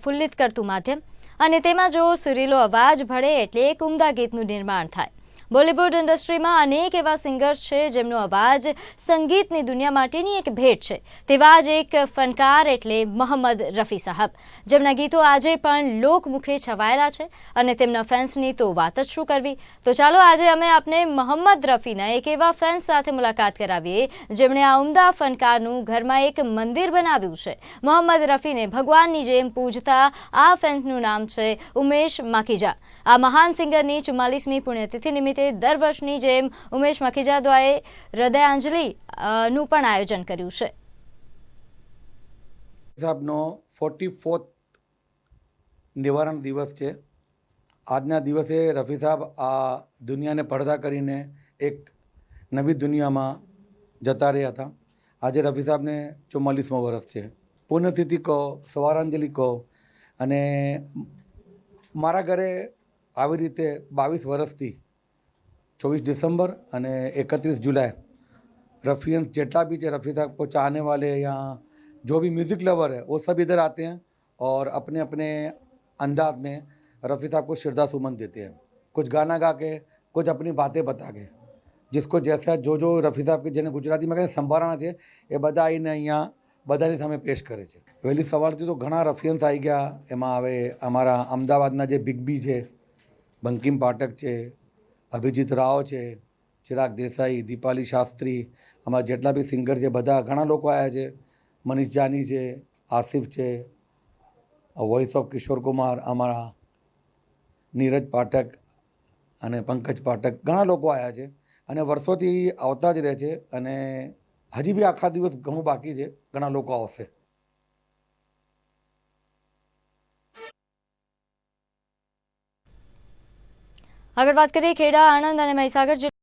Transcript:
ફુલ્લિત કરતું માધ્યમ અને તેમાં જો સુરીલો અવાજ ભળે એટલે એક ઉમદા ગીતનું નિર્માણ થાય। બોલિવૂડ ઇન્ડસ્ટ્રીમાં અનેક એવા સિંગર્સ છે જેમનો અવાજ સંગીતની દુનિયા માટેની એક ભેટ છે। તેવા જ એક ફનકાર એટલે મોહમ્મદ રફી સાહબ, જેમના ગીતો આજે પણ લોકમુખે છવાયેલા છે અને તેમના ફેન્સની તો વાત જ શું કરવી। તો ચાલો આજે અમે આપને મોહમ્મદ રફીના એક એવા ફેન્સ સાથે મુલાકાત કરાવીએ જેમણે આ ઉમદા ફનકારનું ઘરમાં એક મંદિર બનાવ્યું છે। મોહમ્મદ રફીને ભગવાનની જેમ પૂજતા આ ફેન્સનું નામ છે ઉમેશ માખીજા। આ મહાન સિંગરની 44મી પુણ્યતિથિ નિમિત્તે દર વર્ષની જેમ ઉમેશ માખીજા દ્વારા હૃદયાંજલિનું પણ આયોજન કર્યું છે। સાહેબનો 44th નિવારણ દિવસ છે। આજના દિવસે રફી સાહેબ આ દુનિયાને પડદા કરીને એક નવી દુનિયામાં જતા રહ્યા હતા। આજે રફી સાહેબને 44મો વર્ષ છે। પુણ્યતિથિ કહો, સ્વરાંજલિ કહો, અને મારા ઘરે આવી રીતે 22 વર્ષથી 24 दिसंबर અને 31 जुलाई रफ़ियंस जेटला भी जो रफ़ी साहब को चाहने वाले या जो भी म्यूज़िक लवर है वो सब इधर आते हैं और अपने अपने अंदाज में रफ़ी साहब को श्रद्धा सुमन देते हैं। कुछ गाना गा के, कुछ अपनी बातें बता के, जिसको जैसा जो रफ़ी साहब के જેને ગુજરાતીમાં કહે સંભારણા છે એ બધા આવીને અહીંયા બધાની સામે પેશ કરે છે। વહેલી સવારથી તો ઘણા રફિયન્સ આવી ગયા। એમાં હવે અમારા અમદાવાદના જે બિગ બી છે, બંકિમ પાઠક છે, અભિજીત રાવ છે, ચિરાગ દેસાઈ, દીપાલી શાસ્ત્રી, અમારા જેટલા બી સિંગર છે બધા ઘણા લોકો આવ્યા છે। મનીષ જાની છે, આસિફ છે, વોઇસ ઓફ કિશોર કુમાર, અમારા નીરજ પાઠક અને પંકજ પાઠક ઘણા લોકો આવ્યા છે અને વર્ષોથી આવતા જ રહે છે અને હજી બી આખા દિવસ ઘણું બાકી છે, ઘણા લોકો આવશે। આગળ વાત કરીએ ખેડા, આણંદ અને મહીસાગર